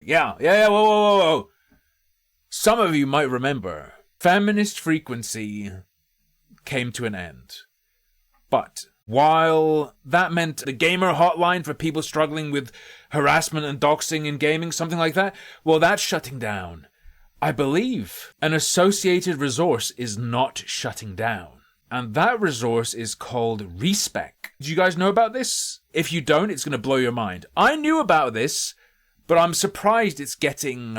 Yeah, whoa. Some of you might remember, feminist frequency came to an end. But while that meant the gamer hotline for people struggling with harassment and doxing in gaming, something like that, well, that's shutting down. I believe an associated resource is not shutting down. And that resource is called Respec. Do you guys know about this? If you don't, it's going to blow your mind. I knew about this, but I'm surprised it's getting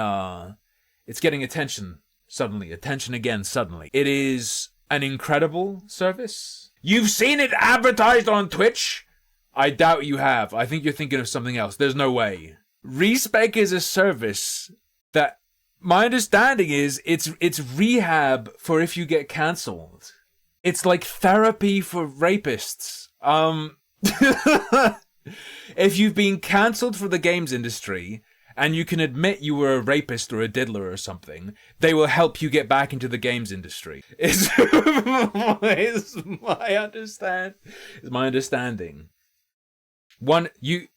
attention suddenly. Attention again suddenly. It is an incredible service. You've seen it advertised on Twitch? I doubt you have. I think you're thinking of something else. There's no way. Respec is a service that, my understanding is, it's rehab for if you get cancelled. It's like therapy for rapists. If you've been cancelled for the games industry and you can admit you were a rapist or a diddler or something, they will help you get back into the games industry. Is my understanding. We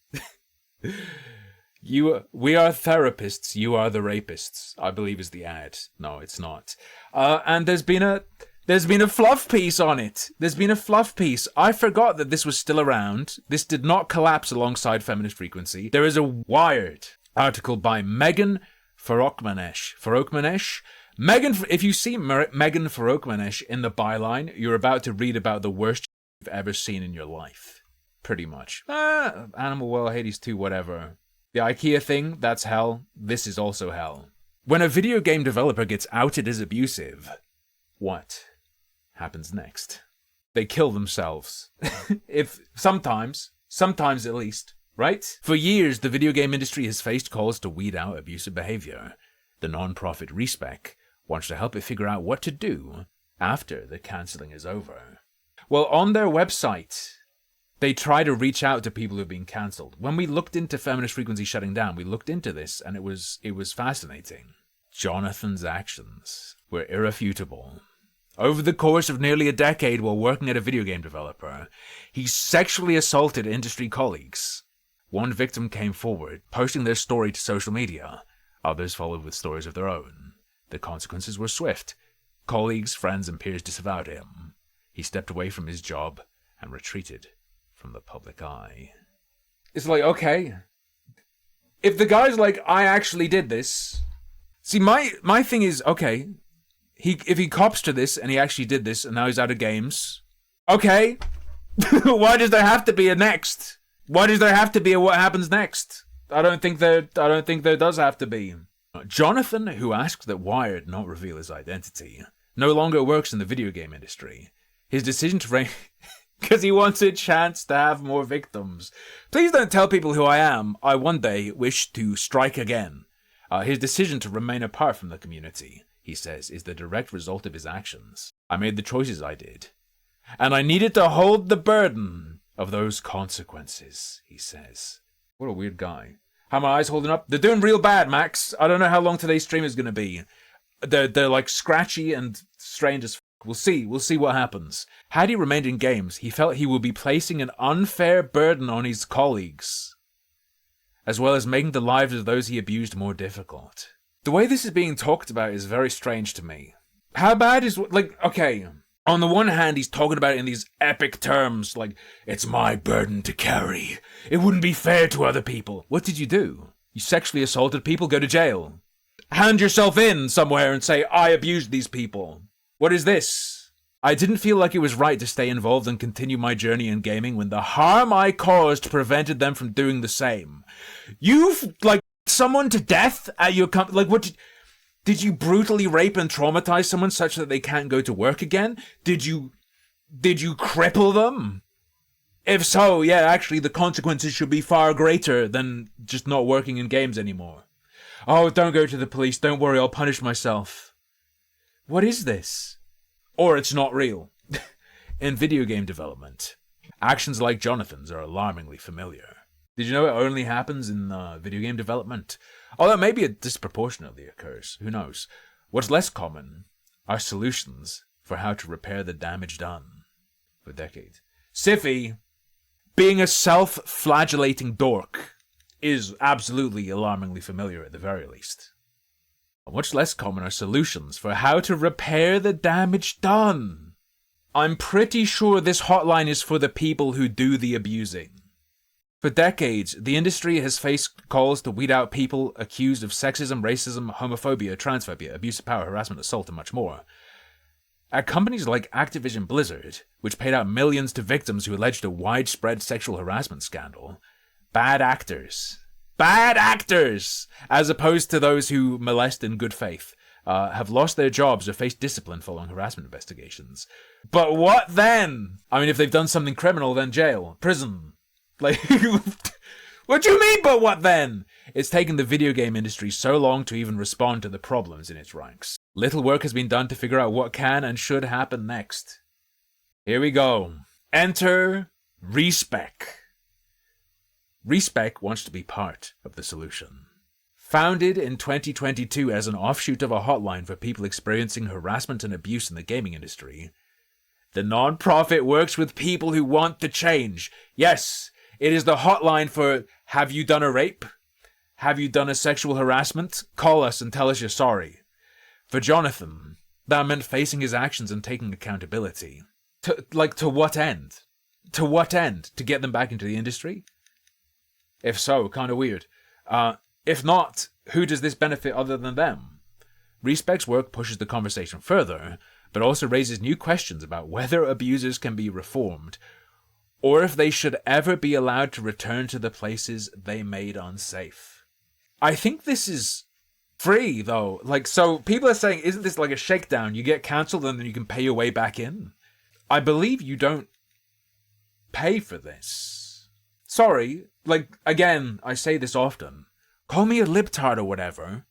are therapists, you are the rapists, I believe is the ad. No, it's not. And there's been a fluff piece on it. There's been a fluff piece. I forgot that this was still around. This did not collapse alongside Feminist Frequency. There is a Wired article by Megan Farokmanesh. If you see Megan Farokmanesh in the byline, you're about to read about the worst you've ever seen in your life. Pretty much. Animal Well, Hades 2, whatever. The IKEA thing, that's hell. This is also hell. When a video game developer gets outed as abusive, what happens next? They kill themselves. Sometimes at least, right? For years, the video game industry has faced calls to weed out abusive behavior. The non-profit Respec wants to help it figure out what to do after the cancelling is over. Well, on their website, they try to reach out to people who've been cancelled. When we looked into Feminist Frequency shutting down, we looked into this, and it was fascinating. Jonathan's actions were irrefutable. Over the course of nearly a decade while working at a video game developer, he sexually assaulted industry colleagues. One victim came forward, posting their story to social media. Others followed with stories of their own. The consequences were swift. Colleagues, friends, and peers disavowed him. He stepped away from his job and retreated from the public eye. It's like, okay. If the guy's like, I actually did this. See, my thing is, okay, if he cops to this and he actually did this and now he's out of games, okay. Why does there have to be a next? Why does there have to be a what happens next? I don't think there does have to be. Jonathan, who asked that Wired not reveal his identity, no longer works in the video game industry. His decision to because he wants a chance to have more victims. Please don't tell people who I am. I one day wish to strike again. His decision to remain apart from the community, he says, is the direct result of his actions. I made the choices I did. And I needed to hold the burden of those consequences, he says. What a weird guy. How are my eyes holding up? They're doing real bad, Max. I don't know how long today's stream is going to be. They're like scratchy and strange as f***. We'll see what happens. Had he remained in games, he felt he would be placing an unfair burden on his colleagues, as well as making the lives of those he abused more difficult. The way this is being talked about is very strange to me. How bad is, like, okay, on the one hand, he's talking about it in these epic terms, like, it's my burden to carry. It wouldn't be fair to other people. What did you do? You sexually assaulted people, go to jail. Hand yourself in somewhere and say, I abused these people. What is this? I didn't feel like it was right to stay involved and continue my journey in gaming when the harm I caused prevented them from doing the same. You've, like, someone to death at your company? Like, what did you brutally rape and traumatize someone such that they can't go to work again? Did you cripple them? If so, yeah, actually the consequences should be far greater than just not working in games anymore. Oh, don't go to the police, don't worry, I'll punish myself. What is this? Or it's not real. In video game development, actions like Jonathan's are alarmingly familiar. Did you know it only happens in video game development? Although maybe it disproportionately occurs. Who knows? What's less common are solutions for how to repair the damage done for decades. Siffy, being a self-flagellating dork, is absolutely alarmingly familiar at the very least. Much less common are solutions for how to repair the damage done. I'm pretty sure this hotline is for the people who do the abusing. For decades, the industry has faced calls to weed out people accused of sexism, racism, homophobia, transphobia, abuse of power, harassment, assault, and much more. At companies like Activision Blizzard, which paid out millions to victims who alleged a widespread sexual harassment scandal, bad actors, as opposed to those who molest in good faith, have lost their jobs or faced discipline following harassment investigations. But what then? I mean, if they've done something criminal, then jail, prison. Like, what do you mean, but what then? It's taken the video game industry so long to even respond to the problems in its ranks. Little work has been done to figure out what can and should happen next. Here we go. Enter Respec. Respec wants to be part of the solution. Founded in 2022 as an offshoot of a hotline for people experiencing harassment and abuse in the gaming industry, the non-profit works with people who want to change. Yes, it is the hotline for, have you done a rape? Have you done a sexual harassment? Call us and tell us you're sorry. For Jonathan, that meant facing his actions and taking accountability. To what end? To what end? To get them back into the industry? If so, kind of weird. If not, who does this benefit other than them? Respec's work pushes the conversation further, but also raises new questions about whether abusers can be reformed, or if they should ever be allowed to return to the places they made unsafe. I think this is free, though. So people are saying, isn't this like a shakedown? You get cancelled and then you can pay your way back in? I believe you don't pay for this. Sorry, again, I say this often. Call me a libtard or whatever.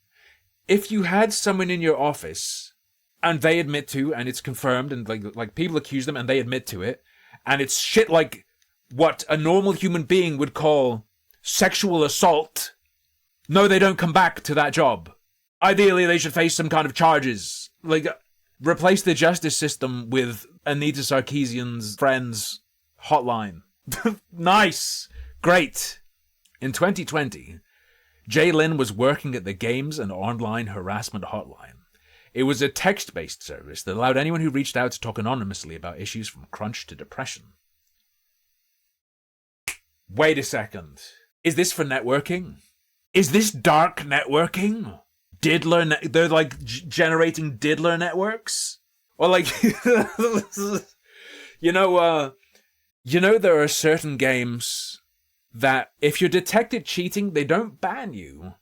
If you had someone in your office, and they admit to, and it's confirmed, and like people accuse them and they admit to it, and it's shit like what a normal human being would call sexual assault, no, they don't come back to that job. Ideally, they should face some kind of charges. Replace the justice system with Anita Sarkeesian's friends hotline. Nice. Great. In 2020, Jay Lin was working at the Games and Online Harassment Hotline. It was a text-based service that allowed anyone who reached out to talk anonymously about issues from crunch to depression. Wait a second. Is this for networking? Is this dark networking? Diddler, they're generating Diddler networks? Or there are certain games that if you're detected cheating, they don't ban you.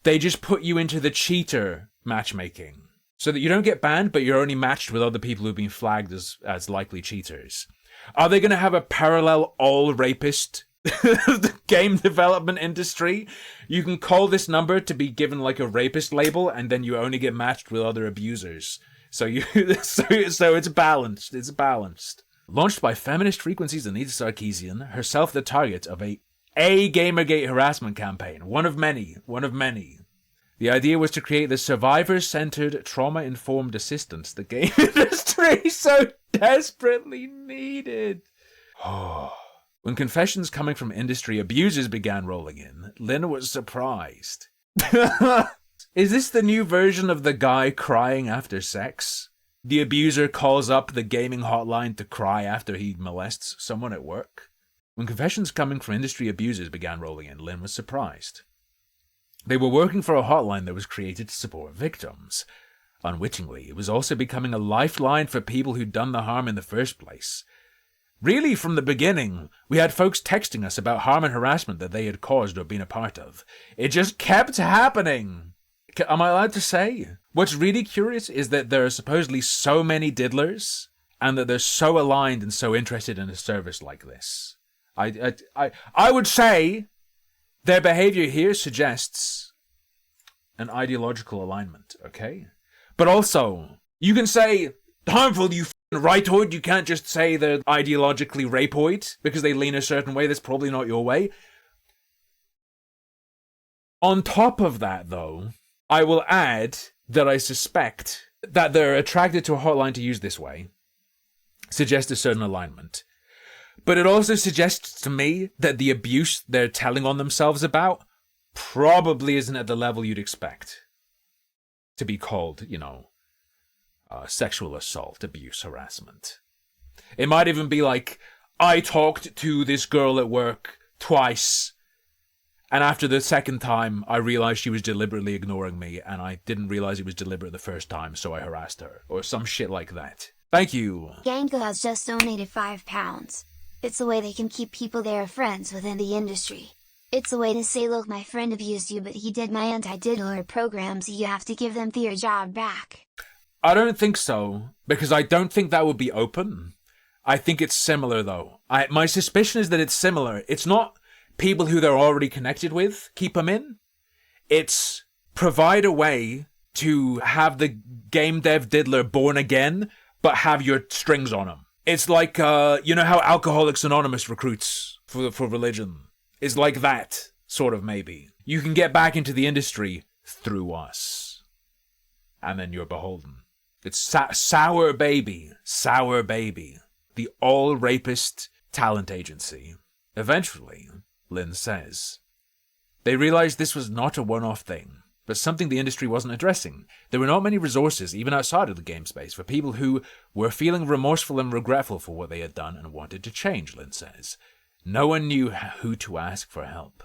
They just put you into the cheater matchmaking. So that you don't get banned, but you're only matched with other people who've been flagged as likely cheaters. Are they going to have a parallel all-rapist game development industry? You can call this number to be given a rapist label, and then you only get matched with other abusers. So it's balanced. It's balanced. Launched by Feminist Frequency's Anita Sarkeesian, herself the target of a Gamergate harassment campaign. One of many. The idea was to create the survivor-centered, trauma-informed assistance the game industry so desperately needed. When confessions coming from industry abusers began rolling in, Lynn was surprised. Is this the new version of the guy crying after sex? The abuser calls up the gaming hotline to cry after he molests someone at work? When confessions coming from industry abusers began rolling in, Lynn was surprised. They were working for a hotline that was created to support victims. Unwittingly, it was also becoming a lifeline for people who'd done the harm in the first place. Really, from the beginning, we had folks texting us about harm and harassment that they had caused or been a part of. It just kept happening. Am I allowed to say? What's really curious is that there are supposedly so many diddlers, and that they're so aligned and so interested in a service like this. I would say their behavior here suggests an ideological alignment, okay? But also, you can say, harmful, you rightoid, you can't just say they're ideologically rapeoid because they lean a certain way that's probably not your way. On top of that, though, I will add that I suspect that they're attracted to a hotline to use this way, suggests a certain alignment. But it also suggests to me that the abuse they're telling on themselves about probably isn't at the level you'd expect to be called, sexual assault, abuse, harassment. It might even be like, I talked to this girl at work twice, and after the second time, I realized she was deliberately ignoring me, and I didn't realize it was deliberate the first time, so I harassed her. Or some shit like that. Thank you. Ganko has just donated £5. It's a way they can keep people they are friends within the industry. It's a way to say, look, my friend abused you, but he did my anti-Diddler program, so you have to give them their job back. I don't think so, because I don't think that would be open. I think it's similar, though. My suspicion is that it's similar. It's not people who they're already connected with, keep them in. It's provide a way to have the game dev Diddler born again, but have your strings on him. It's like, you know how Alcoholics Anonymous recruits for religion? It's like that, sort of, maybe. You can get back into the industry through us. And then you're beholden. It's Sour Baby. The all-rapist talent agency. Eventually, Lynn says, they realized this was not a one-off thing, but something the industry wasn't addressing. There were not many resources, even outside of the game space, for people who were feeling remorseful and regretful for what they had done and wanted to change, Lynn says. No one knew who to ask for help.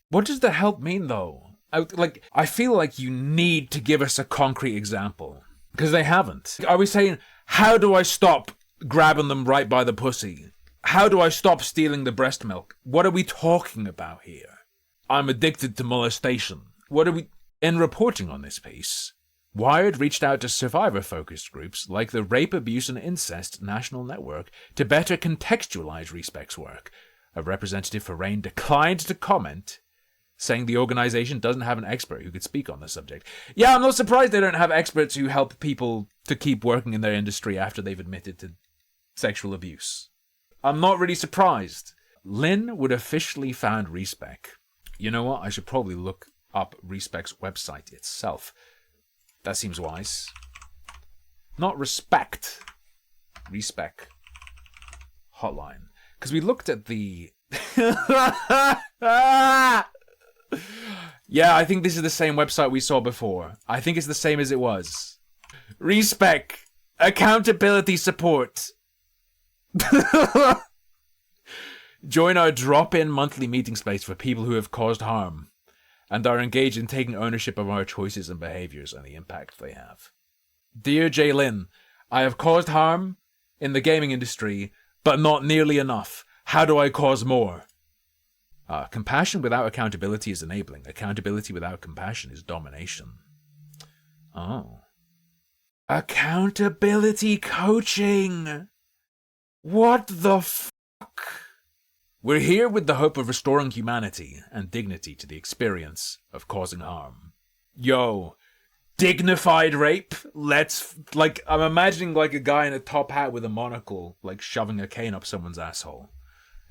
What does the help mean, though? I feel like you need to give us a concrete example, because they haven't. Are we saying, how do I stop grabbing them right by the pussy? How do I stop stealing the breast milk? What are we talking about here? I'm addicted to molestation. In reporting on this piece, Wired reached out to survivor-focused groups like the Rape, Abuse and Incest National Network to better contextualize Respec's work. A representative for RAIN declined to comment, saying the organization doesn't have an expert who could speak on the subject. Yeah, I'm not surprised they don't have experts who help people to keep working in their industry after they've admitted to sexual abuse. I'm not really surprised. Lynn would officially found Respec. You know what? I should probably look up Respec's website itself. That seems wise. Not Respect. Respec. Hotline. Because we looked at the... Yeah, I think this is the same website we saw before. I think it's the same as it was. Respec. Accountability support. Join our drop-in monthly meeting space for people who have caused harm and are engaged in taking ownership of our choices and behaviors and the impact they have. Dear Jaylin, I have caused harm in the gaming industry, but not nearly enough. How do I cause more? Compassion without accountability is enabling. Accountability without compassion is domination. Oh. Accountability coaching! What the fuck? We're here with the hope of restoring humanity and dignity to the experience of causing harm. Yo, dignified rape? I'm imagining like a guy in a top hat with a monocle, like shoving a cane up someone's asshole.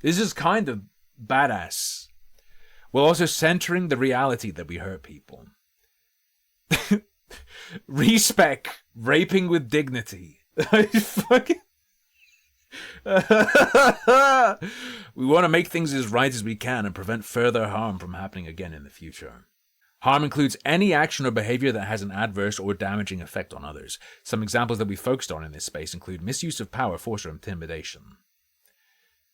This is kind of badass. While also centering the reality that we hurt people. Respec, raping with dignity. We want to make things as right as we can and prevent further harm from happening again in the future. Harm includes any action or behavior that has an adverse or damaging effect on others. Some examples that we focused on in this space include misuse of power, force, or intimidation.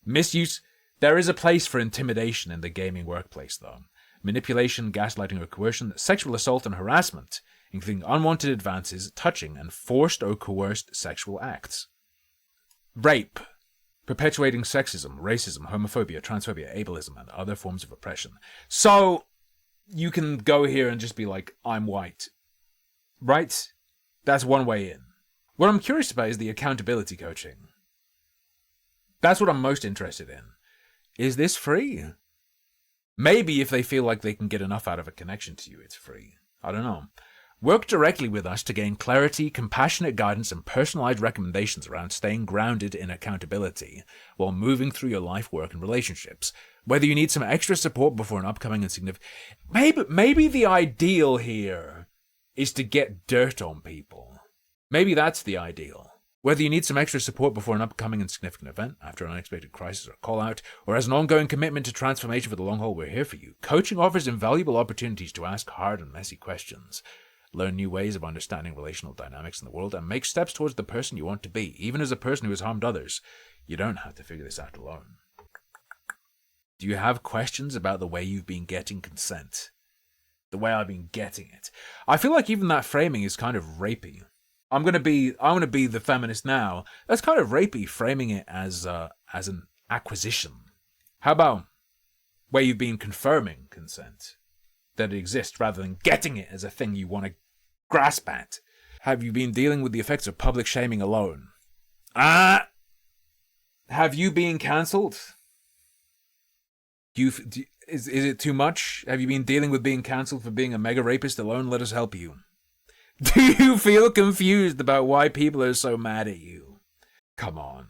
Misuse. There is a place for intimidation in the gaming workplace, though. Manipulation, gaslighting, or coercion, sexual assault and harassment, including unwanted advances, touching, and forced or coerced sexual acts. Rape. Perpetuating sexism, racism, homophobia, transphobia, ableism, and other forms of oppression. So, you can go here and just be like, I'm white. Right? That's one way in. What I'm curious about is the accountability coaching. That's what I'm most interested in. Is this free? Maybe if they feel like they can get enough out of a connection to you, it's free. I don't know. Work directly with us to gain clarity, compassionate guidance, and personalized recommendations around staying grounded in accountability while moving through your life, work, and relationships. Whether you need some extra support before an upcoming and significant... Maybe the ideal here is to get dirt on people. Maybe that's the ideal. Whether you need some extra support before an upcoming and significant event, after an unexpected crisis or call-out, or as an ongoing commitment to transformation for the long haul, we're here for you. Coaching offers invaluable opportunities to ask hard and messy questions, learn new ways of understanding relational dynamics in the world, and make steps towards the person you want to be. Even as a person who has harmed others, you don't have to figure this out alone. Do you have questions about the way you've been getting consent? The way I've been getting it? I feel like even that framing is kind of rapey. I'm gonna be the feminist now. That's kind of rapey, framing it as an acquisition. How about where you've been confirming consent, that it exists, rather than getting it as a thing you want to grasp at? Have you been dealing with the effects of public shaming alone? Have you been cancelled? Is it too much? Have you been dealing with being cancelled for being a mega rapist alone? Let us help you. Do you feel confused about why people are so mad at you? Come on.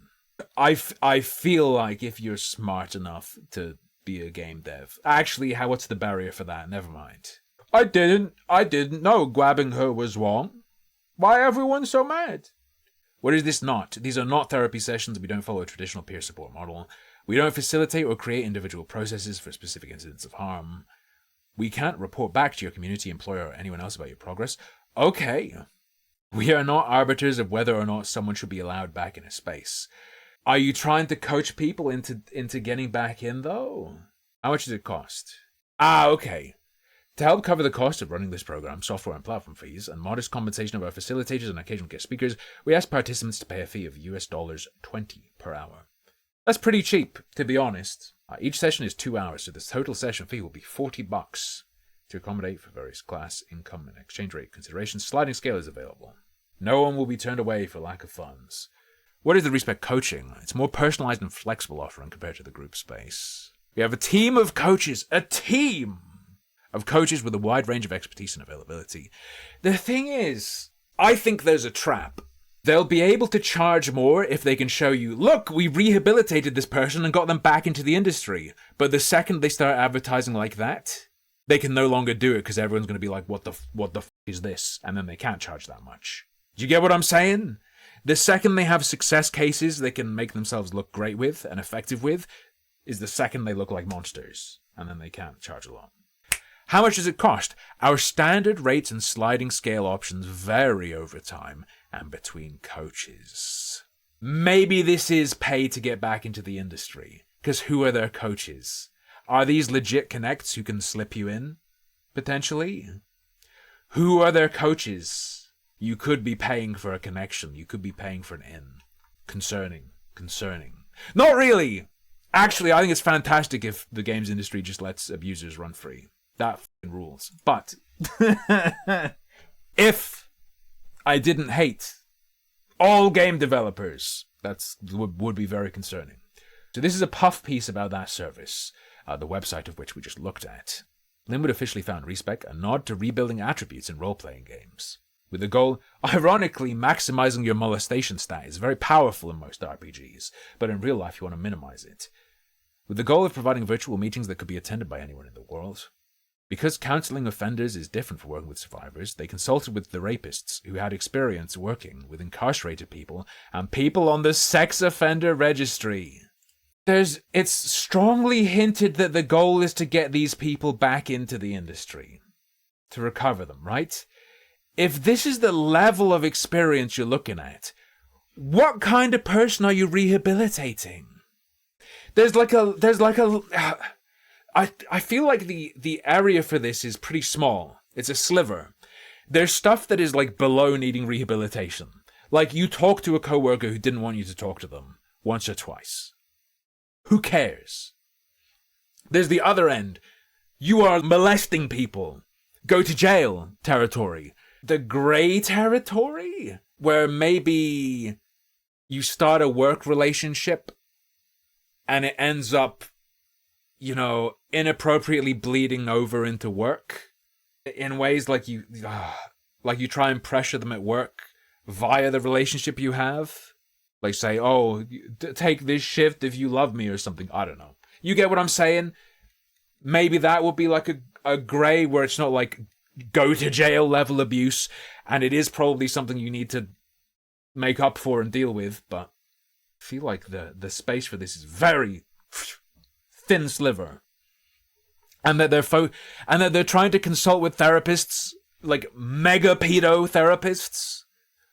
I feel like if you're smart enough to be a game dev... Actually, what's the barrier for that? Never mind. I didn't know grabbing her was wrong. Why everyone so mad? What is this not? These are not therapy sessions. We don't follow a traditional peer support model. We don't facilitate or create individual processes for specific incidents of harm. We can't report back to your community, employer, or anyone else about your progress. Okay. We are not arbiters of whether or not someone should be allowed back in a space. Are you trying to coach people into getting back in, though? How much does it cost? Okay. To help cover the cost of running this program, software and platform fees, and modest compensation of our facilitators and occasional guest speakers, we ask participants to pay a fee of $20 per hour. That's pretty cheap, to be honest. Each session is 2 hours, so the total session fee will be $40 to accommodate for various class, income, and exchange rate considerations. Sliding scale is available. No one will be turned away for lack of funds. What is the Respec coaching? It's more personalized and flexible offering compared to the group space. We have a team of coaches. A team of coaches with a wide range of expertise and availability. The thing is, I think there's a trap. They'll be able to charge more if they can show you, look, we rehabilitated this person and got them back into the industry. But the second they start advertising like that, they can no longer do it because everyone's going to be like, what the f is this? And then they can't charge that much. Do you get what I'm saying? The second they have success cases they can make themselves look great with and effective with is the second they look like monsters. And then they can't charge a lot. How much does it cost? Our standard rates and sliding scale options vary over time and between coaches. Maybe this is pay to get back into the industry. Because who are their coaches? Are these legit connects who can slip you in? Potentially? Who are their coaches? You could be paying for a connection. You could be paying for an in. Concerning. Not really! Actually, I think it's fantastic if the games industry just lets abusers run free. That f***ing rules. But if I didn't hate all game developers, that would be very concerning. So this is a puff piece about that service, the website of which we just looked at. Linwood officially found Respec a nod to rebuilding attributes in role-playing games. With the goal, ironically, maximizing your molestation stat is very powerful in most RPGs, but in real life you want to minimize it. With the goal of providing virtual meetings that could be attended by anyone in the world. Because counseling offenders is different from working with survivors, they consulted with the rapists who had experience working with incarcerated people and people on the sex offender registry. It's strongly hinted that the goal is to get these people back into the industry. To recover them, right? If this is the level of experience you're looking at, what kind of person are you rehabilitating? I feel like the area for this is pretty small. It's a sliver. There's stuff that is like below needing rehabilitation. Like you talk to a coworker who didn't want you to talk to them once or twice. Who cares? There's the other end. You are molesting people. Go to jail territory. The gray territory? Where maybe you start a work relationship and it ends up, inappropriately bleeding over into work in ways like you try and pressure them at work via the relationship you have. Like say, take this shift if you love me or something. I don't know. You get what I'm saying? Maybe that would be like a gray where it's not like go to jail level abuse, and it is probably something you need to make up for and deal with, but I feel like the space for this is very thin sliver. And that they're trying to consult with therapists, like mega pedo therapists.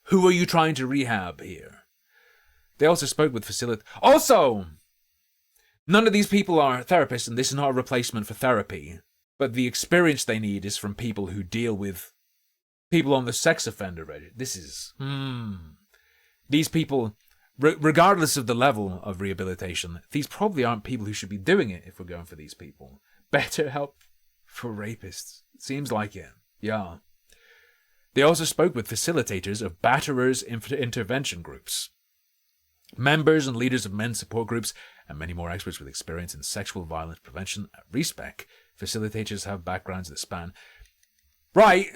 Who are you trying to rehab here? They also spoke with Also, none of these people are therapists, and this is not a replacement for therapy. But the experience they need is from people who deal with people on the sex offender register. This is... These people, regardless of the level of rehabilitation, these probably aren't people who should be doing it if we're going for these people. Better help for rapists. Seems like it. Yeah. They also spoke with facilitators of batterers intervention groups, members and leaders of men's support groups, and many more experts with experience in sexual violence prevention at Respec. Facilitators have backgrounds that span... Right!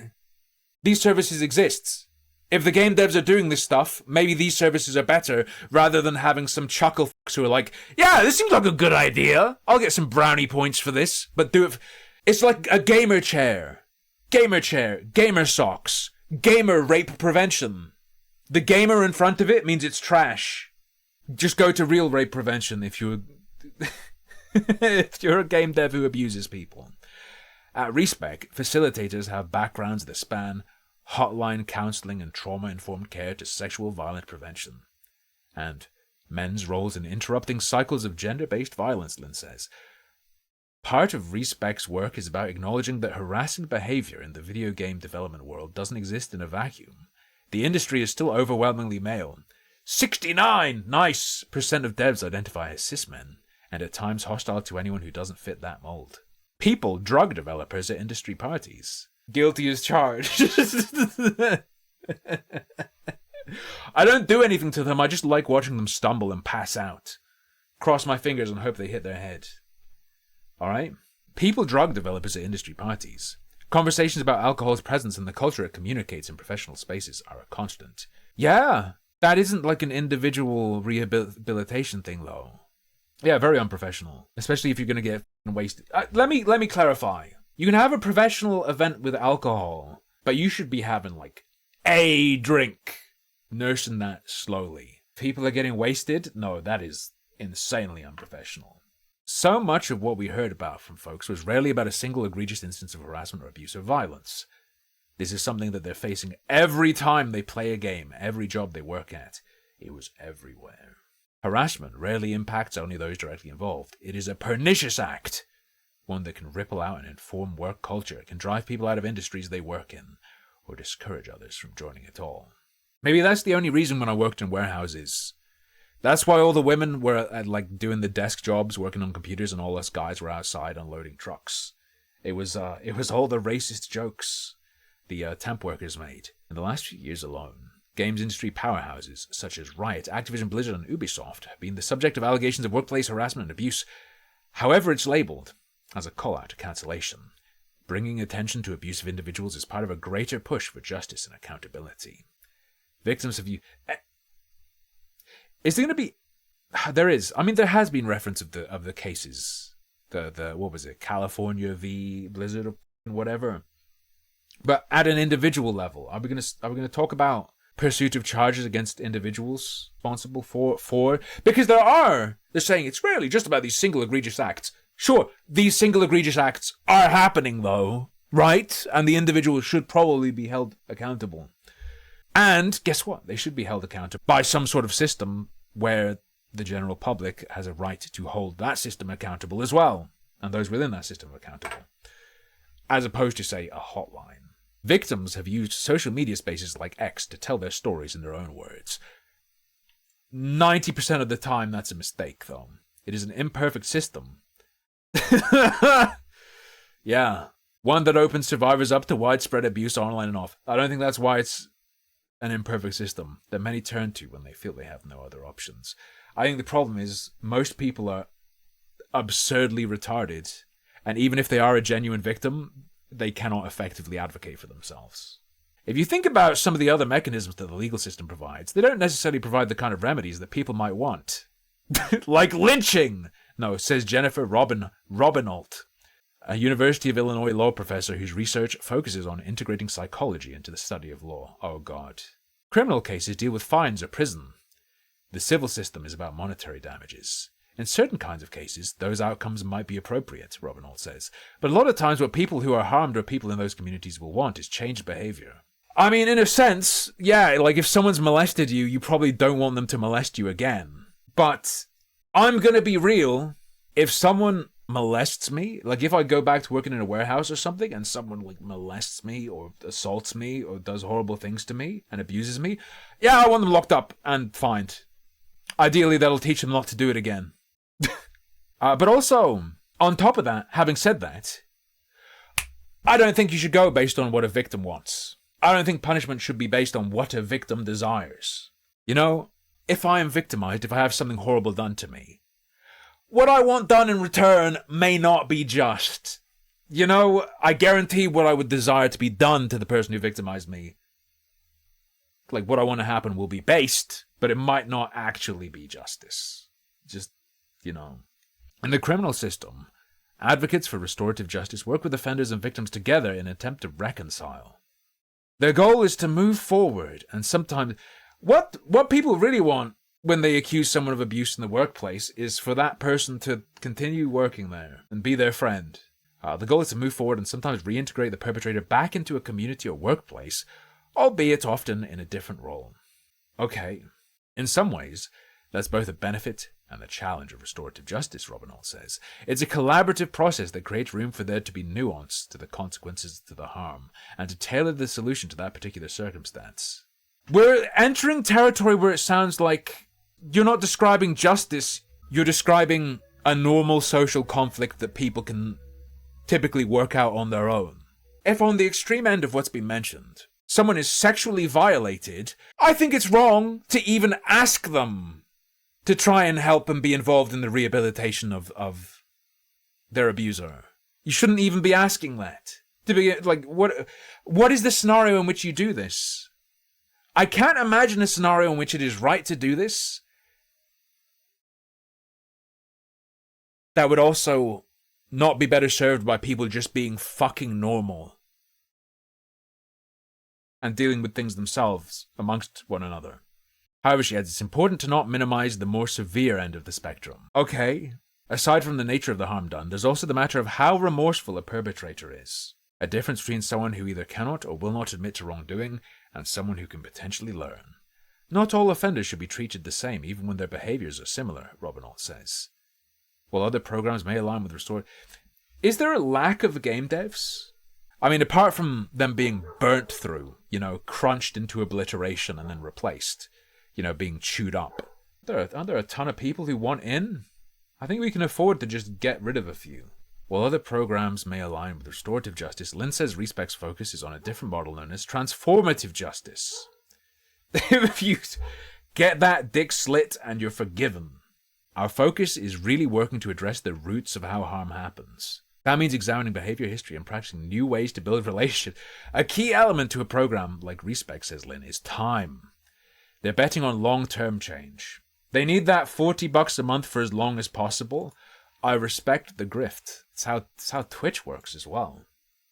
These services exist. If the game devs are doing this stuff, maybe these services are better, rather than having some chuckle fucks who are like, yeah, this seems like a good idea. I'll get some brownie points for this, but do it... It's like a gamer chair, gamer socks, gamer rape prevention. The gamer in front of it means it's trash. Just go to real rape prevention if you're if you're a game dev who abuses people. At Respec, facilitators have backgrounds that span hotline counseling and trauma-informed care to sexual violence prevention. And men's roles in interrupting cycles of gender-based violence, Lynn says. Part of Respec's work is about acknowledging that harassing behavior in the video game development world doesn't exist in a vacuum. The industry is still overwhelmingly male. 69% of devs identify as cis men, and at times hostile to anyone who doesn't fit that mold. People drug developers at industry parties. Guilty as charged. I don't do anything to them, I just like watching them stumble and pass out. Cross my fingers and hope they hit their head. Alright? People drug developers at industry parties. Conversations about alcohol's presence and the culture it communicates in professional spaces are a constant. Yeah, that isn't like an individual rehabilitation thing though. Yeah, very unprofessional. Especially if you're going to get wasted. Let me clarify. You can have a professional event with alcohol, but you should be having like a drink. Nursing that slowly. People are getting wasted? No, that is insanely unprofessional. So much of what we heard about from folks was rarely about a single egregious instance of harassment or abuse or violence. This is something that they're facing every time they play a game, every job they work at. It was everywhere. Harassment rarely impacts only those directly involved. It is a pernicious act, one that can ripple out and inform work culture, can drive people out of industries they work in, or discourage others from joining at all. Maybe that's the only reason when I worked in warehouses. That's why all the women were like doing the desk jobs, working on computers, and all us guys were outside unloading trucks. It was all the racist jokes the temp workers made. In the last few years alone, games industry powerhouses such as Riot, Activision Blizzard, and Ubisoft have been the subject of allegations of workplace harassment and abuse. However it's labelled as a call-out to cancellation. Bringing attention to abusive individuals is part of a greater push for justice and accountability. Victims of you... Is there going to be... There is. I mean, there has been reference of the cases. The what was it? California v. Blizzard or whatever. But at an individual level, are we going to talk about pursuit of charges against individuals responsible for... Because they're saying it's rarely just about these single egregious acts. Sure, these single egregious acts are happening though, right? And the individuals should probably be held accountable. And guess what? They should be held accountable by some sort of system where the general public has a right to hold that system accountable as well, and those within that system accountable, as opposed to, say, a hotline. Victims have used social media spaces like X to tell their stories in their own words. 90% of the time, that's a mistake, though. It is an imperfect system. Yeah. One that opens survivors up to widespread abuse online and off. I don't think that's why it's an imperfect system that many turn to when they feel they have no other options. I think the problem is most people are absurdly retarded, and even if they are a genuine victim, they cannot effectively advocate for themselves. If you think about some of the other mechanisms that the legal system provides, they don't necessarily provide the kind of remedies that people might want. Like lynching! No, says Jennifer Robinault, a University of Illinois law professor whose research focuses on integrating psychology into the study of law. Oh God. Criminal cases deal with fines or prison. The civil system is about monetary damages. In certain kinds of cases, those outcomes might be appropriate, Robinall says. But a lot of times what people who are harmed or people in those communities will want is changed behavior. I mean, in a sense, yeah, like if someone's molested you, you probably don't want them to molest you again. But I'm gonna be real. If someone molests me, like if I go back to working in a warehouse or something and someone like molests me or assaults me or does horrible things to me and abuses me, yeah, I want them locked up and fined. Ideally, that'll teach them not to do it again. But also, on top of that, having said that, I don't think you should go based on what a victim wants. I don't think punishment should be based on what a victim desires. You know, if I am victimized, if I have something horrible done to me, what I want done in return may not be just. You know, I guarantee what I would desire to be done to the person who victimized me, like what I want to happen will be based, but it might not actually be justice. Just, you know. In the criminal system, advocates for restorative justice work with offenders and victims together in an attempt to reconcile. Their goal is to move forward, and sometimes what people really want when they accuse someone of abuse in the workplace is for that person to continue working there and be their friend. The goal is to move forward and sometimes reintegrate the perpetrator back into a community or workplace, albeit often in a different role. Okay, in some ways, that's both a benefit and the challenge of restorative justice, Robinall says. It's a collaborative process that creates room for there to be nuance to the consequences to the harm, and to tailor the solution to that particular circumstance. We're entering territory where it sounds like you're not describing justice, you're describing a normal social conflict that people can typically work out on their own. If on the extreme end of what's been mentioned, someone is sexually violated, I think it's wrong to even ask them to try and help and be involved in the rehabilitation of their abuser. You shouldn't even be asking that. To be like, what is the scenario in which you do this? I can't imagine a scenario in which it is right to do this that would also not be better served by people just being fucking normal and dealing with things themselves amongst one another. However, she adds, it's important to not minimize the more severe end of the spectrum. Okay, aside from the nature of the harm done, there's also the matter of how remorseful a perpetrator is. A difference between someone who either cannot or will not admit to wrongdoing and someone who can potentially learn. Not all offenders should be treated the same, even when their behaviors are similar, Robinall says. While other programs may align with restored... Is there a lack of game devs? I mean, apart from them being burnt through, you know, crunched into obliteration and then replaced, you know, being chewed up. Aren't there a ton of people who want in? I think we can afford to just get rid of a few. While other programs may align with restorative justice, Lynn says Respec's focus is on a different model known as transformative justice. If you get that dick slit and you're forgiven. Our focus is really working to address the roots of how harm happens. That means examining behavior history and practicing new ways to build relationships. A key element to a program like Respec, says Lynn, is time. They're betting on long-term change. They need that $40 a month for as long as possible. I respect the grift. It's how Twitch works as well.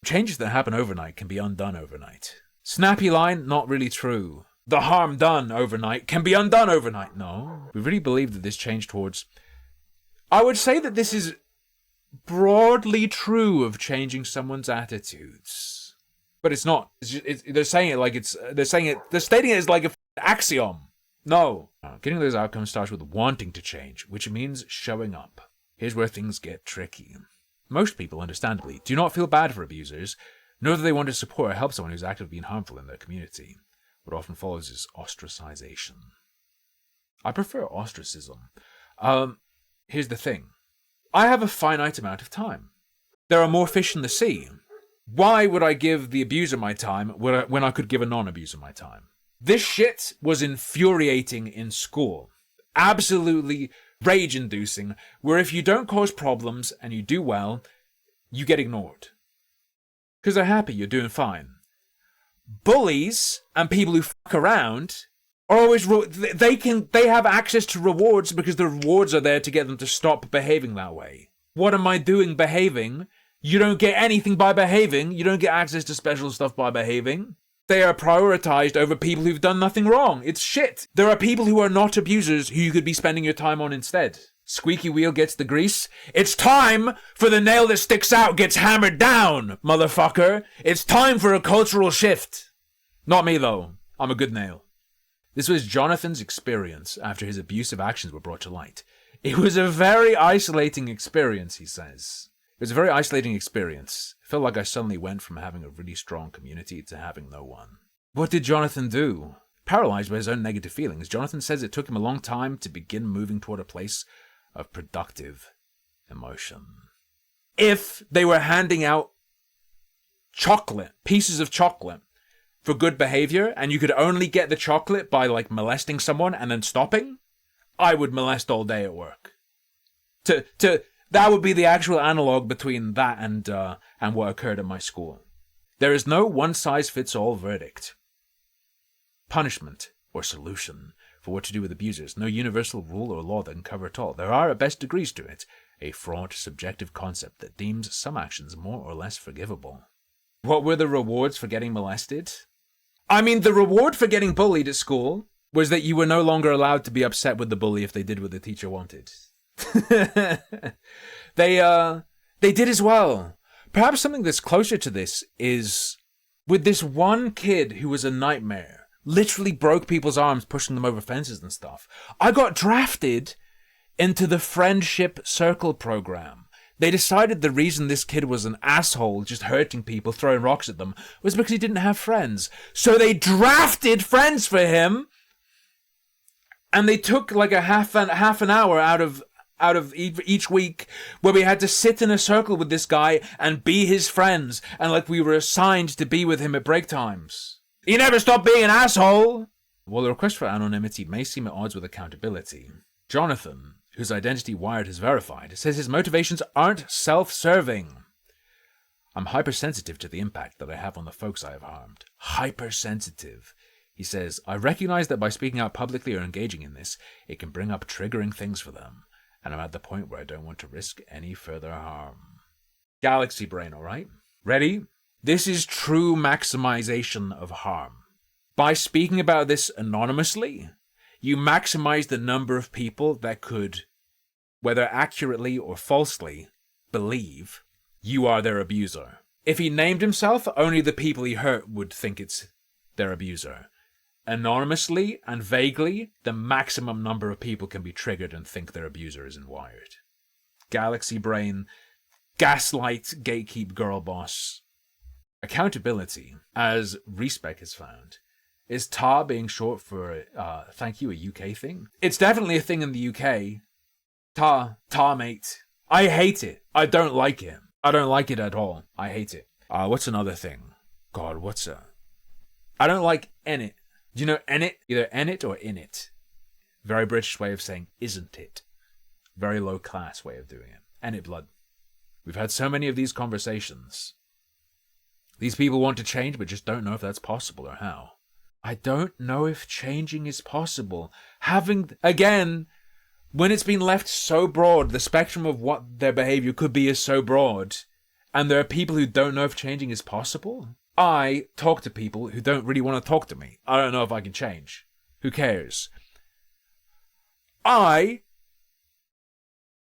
Changes that happen overnight can be undone overnight. Snappy line, not really true. The harm done overnight can be undone overnight. No. We really believe that this change towards... I would say that this is broadly true of changing someone's attitudes. But it's not. They're saying it like it's... They're stating it as like an axiom. No. Getting those outcomes starts with wanting to change, which means showing up. Here's where things get tricky. Most people, understandably, do not feel bad for abusers, nor do they want to support or help someone who's actively been harmful in their community. What often follows is ostracization. I prefer ostracism. Here's the thing. I have a finite amount of time. There are more fish in the sea. Why would I give the abuser my time when I could give a non-abuser my time? This shit was infuriating in school. Absolutely rage-inducing, where if you don't cause problems and you do well, you get ignored. Because they're happy you're doing fine. Bullies and people who fuck around are always... They have access to rewards because the rewards are there to get them to stop behaving that way. What am I doing behaving? You don't get anything by behaving. You don't get access to special stuff by behaving. they are prioritized over people who've done nothing wrong. It's shit. There are people who are not abusers who you could be spending your time on instead. Squeaky wheel gets the grease. It's time for the nail that sticks out gets hammered down, motherfucker. It's time for a cultural shift. Not me, though. I'm a good nail. This was Jonathan's experience after his abusive actions were brought to light. It was a very isolating experience, he says. It was a very isolating experience. It felt like I suddenly went from having a really strong community to having no one. What did Jonathan do? Paralyzed by his own negative feelings, Jonathan says it took him a long time to begin moving toward a place of productive emotion. If they were handing out chocolate, pieces of chocolate, for good behavior, and you could only get the chocolate by, like, molesting someone and then stopping, I would molest all day at work. That would be the actual analog between that and what occurred at my school. There is no one-size-fits-all verdict, punishment, or solution for what to do with abusers. No universal rule or law that can cover it all. There are, at best, degrees to it. A fraught, subjective concept that deems some actions more or less forgivable. What were the rewards for getting molested? I mean, the reward for getting bullied at school was that you were no longer allowed to be upset with the bully if they did what the teacher wanted. They did as well. Perhaps something that's closer to this is with this one kid who was a nightmare, literally broke people's arms pushing them over fences and stuff. I got drafted into the Friendship Circle program. They decided the reason this kid was an asshole, just hurting people, throwing rocks at them, was because he didn't have friends. So they drafted friends for him, and they took like a half an hour out of each week where we had to sit in a circle with this guy and be his friends, and like we were assigned to be with him at break times. He never stopped being an asshole! While the request for anonymity may seem at odds with accountability, Jonathan, whose identity Wired has verified, says his motivations aren't self-serving. I'm hypersensitive to the impact that I have on the folks I have harmed. Hypersensitive. He says, I recognize that by speaking out publicly or engaging in this, it can bring up triggering things for them, and I'm at the point where I don't want to risk any further harm. Galaxy brain, alright? Ready? This is true maximization of harm. By speaking about this anonymously, you maximize the number of people that could, whether accurately or falsely, believe you are their abuser. If he named himself, only the people he hurt would think it's their abuser. Anonymously and vaguely, the maximum number of people can be triggered and think their abuser is in Wired. Galaxy brain, gaslight, gatekeep, girl boss. Accountability, as Respec has found, is tar being short for thank you, a UK thing? It's definitely a thing in the UK. Tar mate. I hate it. I don't like it. I don't like it at all. I hate it. What's another thing? God, what's a... I don't like Enit. Do you know Enit? Either Enit or Init. Very British way of saying isn't it. Very low class way of doing it. Enit blood. We've had so many of these conversations. These people want to change but just don't know if that's possible or how. I don't know if changing is possible. Again, when it's been left so broad, the spectrum of what their behavior could be is so broad, and there are people who don't know if changing is possible. I talk to people who don't really want to talk to me. I don't know if I can change. Who cares? I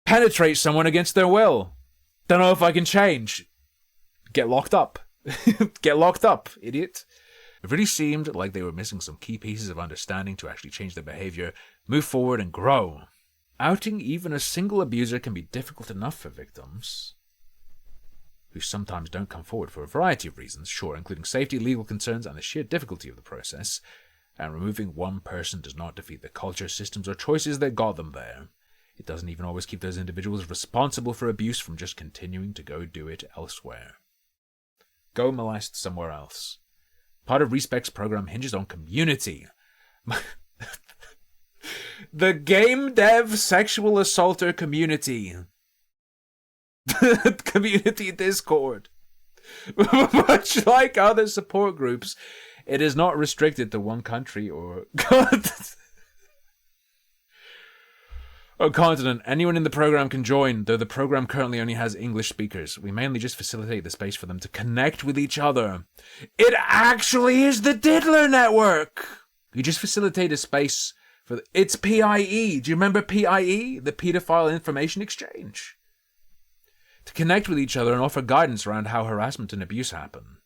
penetrate someone against their will. Don't know if I can change. Get locked up. Get locked up, idiot. It really seemed like they were missing some key pieces of understanding to actually change their behavior, move forward, and grow. Outing even a single abuser can be difficult enough for victims, who sometimes don't come forward for a variety of reasons, sure, including safety, legal concerns, and the sheer difficulty of the process, and removing one person does not defeat the culture, systems, or choices that got them there. It doesn't even always keep those individuals responsible for abuse from just continuing to go do it elsewhere. Go molest somewhere else. Part of Respec's program hinges on community. The game dev sexual assaulter community. Community Discord. Much like other support groups, it is not restricted to one country or... Oh, continent. Anyone in the program can join, though the program currently only has English speakers. We mainly just facilitate the space for them to connect with each other. It actually is the Diddler network! You just facilitate a space for... It's PIE. Do you remember PIE? The Pedophile Information Exchange. To connect with each other and offer guidance around how harassment and abuse happen.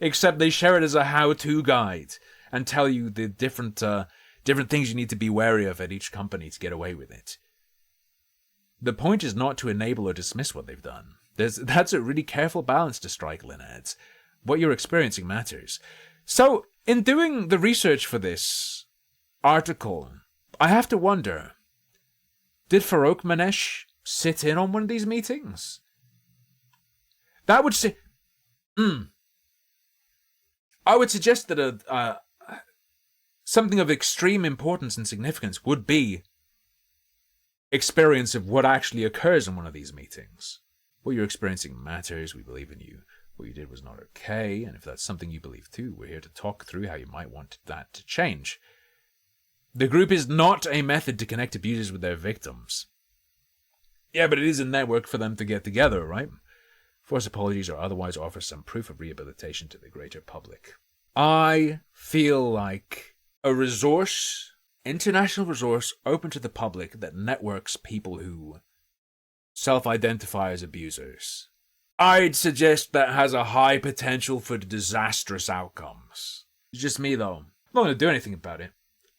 Except they share it as a how-to guide and tell you the different things you need to be wary of at each company to get away with it. The point is not to enable or dismiss what they've done. That's a really careful balance to strike, Lynn adds. What you're experiencing matters. So, in doing the research for this article, I have to wonder, did Farouk Manesh sit in on one of these meetings? That would say... I would suggest that something of extreme importance and significance would be experience of what actually occurs in one of these meetings. What you're experiencing matters. We believe in you. What you did was not okay, and if that's something you believe too, we're here to talk through how you might want that to change. The group is not a method to connect abusers with their victims. Yeah, but it is a network for them to get together, right? Force apologies or otherwise offer some proof of rehabilitation to the greater public. I feel like a resource, international resource, open to the public that networks people who self-identify as abusers. I'd suggest that has a high potential for disastrous outcomes. It's just me, though. I'm not going to do anything about it.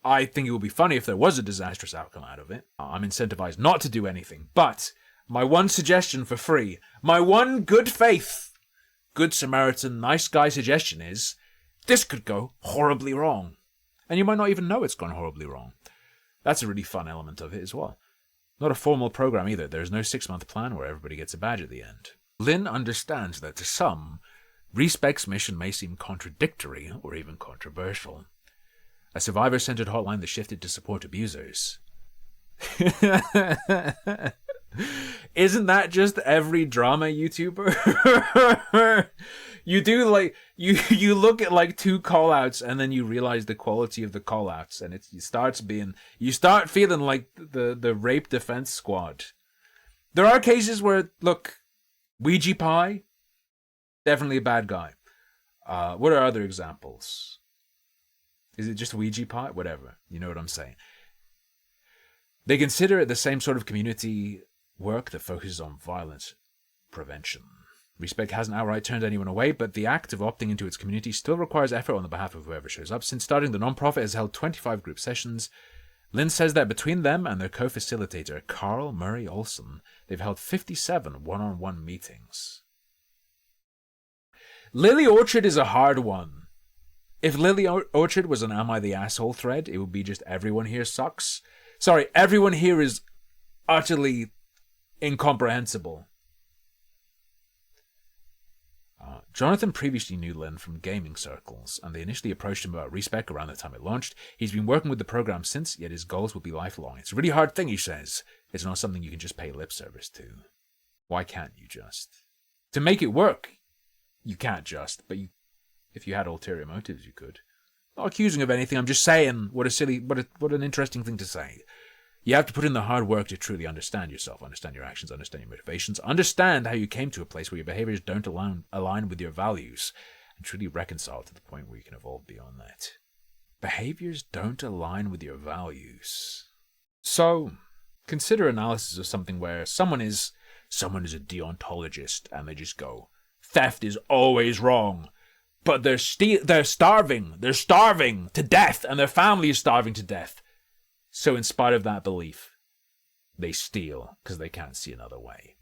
I think it would be funny if there was a disastrous outcome out of it. I'm incentivized not to do anything. But my one suggestion for free, my one good faith, good Samaritan, nice guy suggestion is, this could go horribly wrong. And you might not even know it's gone horribly wrong. That's a really fun element of it as well. Not a formal program either. There's no 6-month plan where everybody gets a badge at the end. Lynn understands that to some, Respec's mission may seem contradictory or even controversial. A survivor-centered hotline that shifted to support abusers. Isn't that just every drama YouTuber? You do like you look at like 2 call-outs and then you realize the quality of the call-outs, and you start feeling like the rape defense squad. There are cases where, look, Ouija Pie, definitely a bad guy. What are other examples? Is it just Ouija Pie? Whatever. You know what I'm saying. They consider it the same sort of community work that focuses on violence prevention. Respec hasn't outright turned anyone away, but the act of opting into its community still requires effort on the behalf of whoever shows up. Since starting, the non-profit has held 25 group sessions. Lynn says that between them and their co-facilitator, Carl Murray Olson, they've held 57 one-on-one meetings. Lily Orchard is a hard one. If Lily Orchard was an Am I the Asshole thread, it would be just everyone here sucks. Sorry, everyone here is utterly incomprehensible. Jonathan previously knew Lynn from gaming circles, and they initially approached him about Respec around the time it launched. He's been working with the program since, yet his goals will be lifelong. It's a really hard thing, he says. It's not something you can just pay lip service to. Why can't you just? To make it work, you can't just, but if you had ulterior motives, you could. Not accusing of anything, I'm just saying what an interesting thing to say. You have to put in the hard work to truly understand yourself, understand your actions, understand your motivations, understand how you came to a place where your behaviors don't align with your values, and truly reconcile to the point where you can evolve beyond that. Behaviors don't align with your values. So, consider analysis of something where someone is a deontologist, and they just go, theft is always wrong. But they're starving to death, and their family is starving to death. So in spite of that belief, they steal because they can't see another way.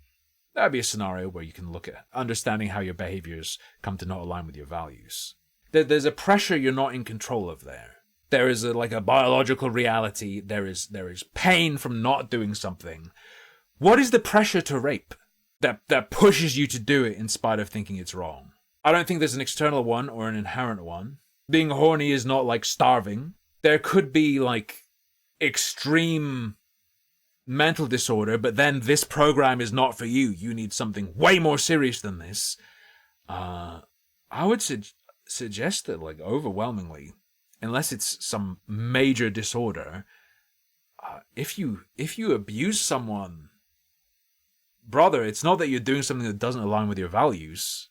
That would be a scenario where you can look at understanding how your behaviors come to not align with your values. There's a pressure you're not in control of there. There is a biological reality. There is pain from not doing something. What is the pressure to rape that pushes you to do it in spite of thinking it's wrong? I don't think there's an external one or an inherent one. Being horny is not like starving. There could be extreme mental disorder, but then this program is not for you. You need something way more serious than this. I would suggest that overwhelmingly, unless it's some major disorder, if you abuse someone, brother, it's not that you're doing something that doesn't align with your values.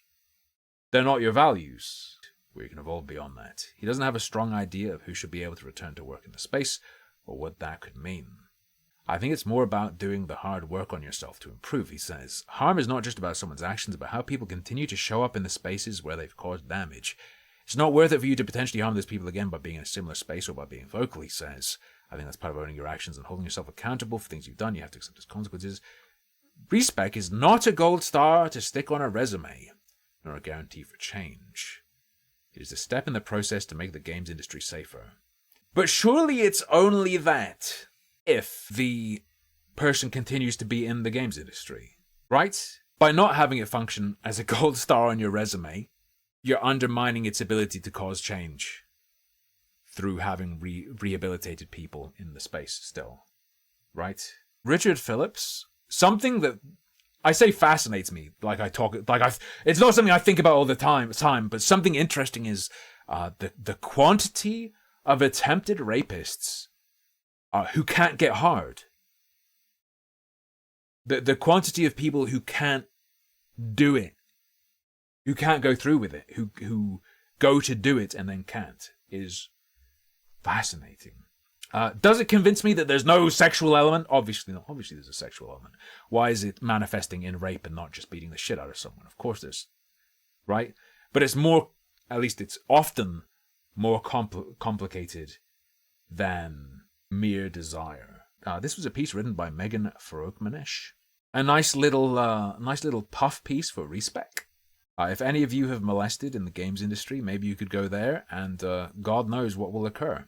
They're not your values. We can evolve beyond that. He doesn't have a strong idea of who should be able to return to work in the space, or what that could mean. I think it's more about doing the hard work on yourself to improve, he says. Harm is not just about someone's actions, but how people continue to show up in the spaces where they've caused damage. It's not worth it for you to potentially harm those people again by being in a similar space or by being vocal, he says. I think that's part of owning your actions and holding yourself accountable for things you've done. You have to accept those consequences. Respec is not a gold star to stick on a resume, nor a guarantee for change. It is a step in the process to make the games industry safer. But surely it's only that if the person continues to be in the games industry, right? By not having it function as a gold star on your resume, you're undermining its ability to cause change through having rehabilitated people in the space still, right? Richard Phillips, something that I say fascinates me, it's not something I think about all the time, but something interesting is the quantity of attempted rapists who can't get hard. The quantity of people who can't do it, who can't go through with it, who go to do it and then can't, is fascinating. Does it convince me that there's no sexual element? Obviously not. Obviously there's a sexual element. Why is it manifesting in rape and not just beating the shit out of someone? Of course there's, right? But it's more, at least it's often more complicated than mere desire. This was a piece written by Megan Farokmanesh. A nice little puff piece for Respec. If any of you have molested in the games industry, maybe you could go there and God knows what will occur.